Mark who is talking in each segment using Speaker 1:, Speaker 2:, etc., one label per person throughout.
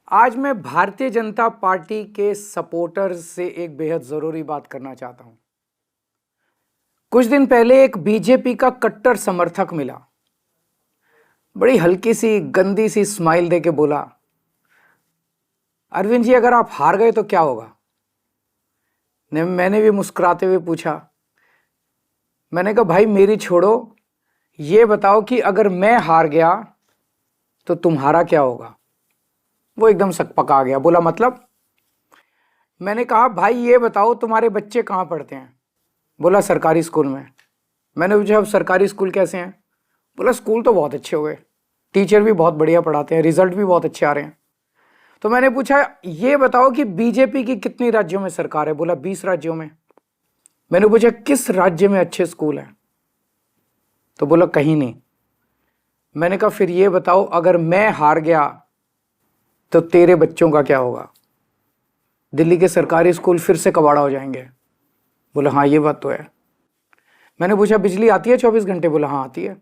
Speaker 1: आज मैं भारतीय जनता पार्टी के सपोर्टर्स से एक बेहद जरूरी बात करना चाहता हूं। कुछ दिन पहले एक बीजेपी का कट्टर समर्थक मिला, बड़ी हल्की सी गंदी सी स्माइल देके बोला, अरविंद जी अगर आप हार गए तो क्या होगा। मैंने भी मुस्कुराते हुए पूछा, मैंने कहा भाई मेरी छोड़ो, ये बताओ कि अगर मैं हार गया तो तुम्हारा क्या होगा। वो एकदम सकपका गया, बोला मतलब। मैंने कहा भाई ये बताओ तुम्हारे बच्चे कहाँ पढ़ते हैं। बोला सरकारी स्कूल में। मैंने पूछा अब सरकारी स्कूल कैसे हैं। बोला स्कूल तो बहुत अच्छे हो गए, टीचर भी बहुत बढ़िया पढ़ाते हैं, रिजल्ट भी बहुत अच्छे आ रहे हैं। तो मैंने पूछा ये बताओ कि बीजेपी की कितनी राज्यों में सरकार है। बोला 20 राज्यों में। मैंने पूछा किस राज्य में अच्छे स्कूल हैं, तो बोला कहीं नहीं। मैंने कहा फिर ये बताओ अगर मैं हार गया तो तेरे बच्चों का क्या होगा। दिल्ली के सरकारी स्कूल फिर से कबाड़ा हो जाएंगे। बोला हाँ ये बात तो है। मैंने पूछा बिजली आती है 24 घंटे। बोला हाँ आती है।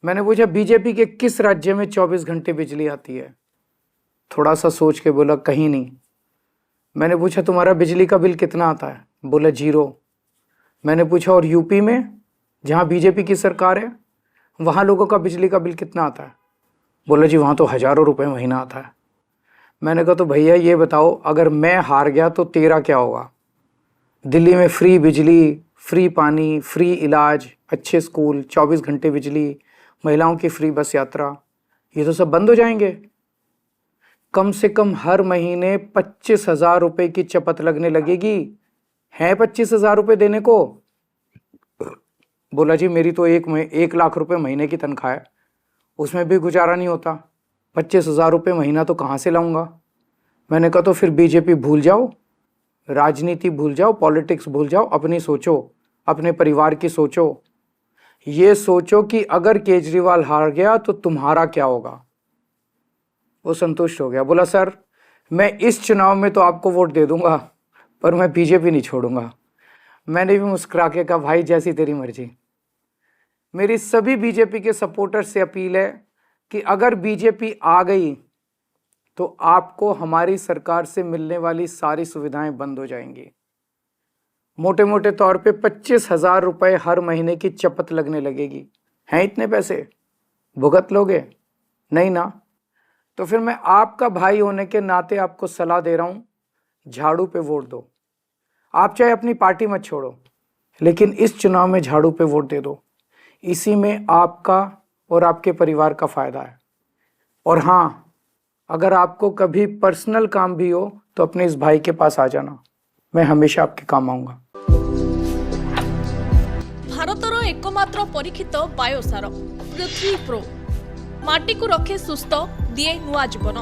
Speaker 1: मैंने पूछा बीजेपी के किस राज्य में 24 घंटे बिजली आती है। थोड़ा सा सोच के बोला कहीं नहीं। मैंने पूछा तुम्हारा बिजली का बिल कितना आता है। बोला 0। मैंने पूछा और यूपी में जहाँ बीजेपी की सरकार है वहाँ लोगों का बिजली का बिल कितना आता है। बोला जी वहाँ तो हज़ारों रुपये महीना आता है। मैंने कहा तो भैया ये बताओ अगर मैं हार गया तो तेरा क्या होगा। दिल्ली में फ्री बिजली, फ्री पानी, फ्री इलाज, अच्छे स्कूल, 24 घंटे बिजली, महिलाओं की फ्री बस यात्रा, ये तो सब बंद हो जाएंगे। कम से कम हर महीने 25,000 रुपये की चपत लगने लगेगी। है 25,000 रुपये देने को। बोला जी मेरी तो 1 लाख रुपये महीने की तनख्वाह है, उसमें भी गुजारा नहीं होता, 25,000 रुपये महीना तो कहाँ से लाऊंगा। मैंने कहा तो फिर बीजेपी भूल जाओ, राजनीति भूल जाओ, पॉलिटिक्स भूल जाओ, अपनी सोचो, अपने परिवार की सोचो। ये सोचो कि अगर केजरीवाल हार गया तो तुम्हारा क्या होगा। वो संतुष्ट हो गया। बोला सर मैं इस चुनाव में तो आपको वोट दे दूंगा पर मैं बीजेपी नहीं छोड़ूंगा। मैंने भी मुस्कुरा के कहा भाई जैसी तेरी मर्जी। मेरी सभी बीजेपी के सपोर्टर्स से अपील है कि अगर बीजेपी आ गई तो आपको हमारी सरकार से मिलने वाली सारी सुविधाएं बंद हो जाएंगी। मोटे मोटे तौर पे 25,000 रुपये हर महीने की चपत लगने लगेगी। हैं इतने पैसे, भुगत लोगे? नहीं ना। तो फिर मैं आपका भाई होने के नाते आपको सलाह दे रहा हूं, झाड़ू पे वोट दो। आप चाहे अपनी पार्टी मत छोड़ो, लेकिन इस चुनाव में झाड़ू पे वोट दे दो। इसी में आपका और आपके परिवार का फायदा है। और हाँ, अगर आपको कभी पर्सनल काम भी हो तो अपने इस भाई के पास आ जाना, मैं हमेशा आपके काम आऊंगा।
Speaker 2: भारतर एकमात्र परीक्षित बायोसार पृथ्वी प्रो माटी को रखे सुस्थ, दिए नुआ जीवन।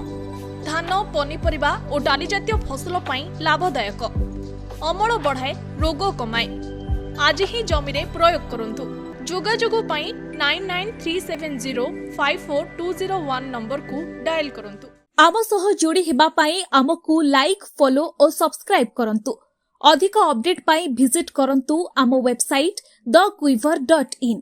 Speaker 2: धान, पनीपरिबा और डाली जातीय फसल लाभदायक, अमल बढ़ाए, रोग कमाए। आज ही जमी प्रयोग करंतु। जोगाजोग 9937054201 नंबर को डायल करंतु।
Speaker 3: आम सह जोड़ी हेबा पाई आमको लाइक, फॉलो और सब्सक्राइब करंतु। अधिक अपडेट पाई विजिट करंतु आम वेबसाइट thequiver.in।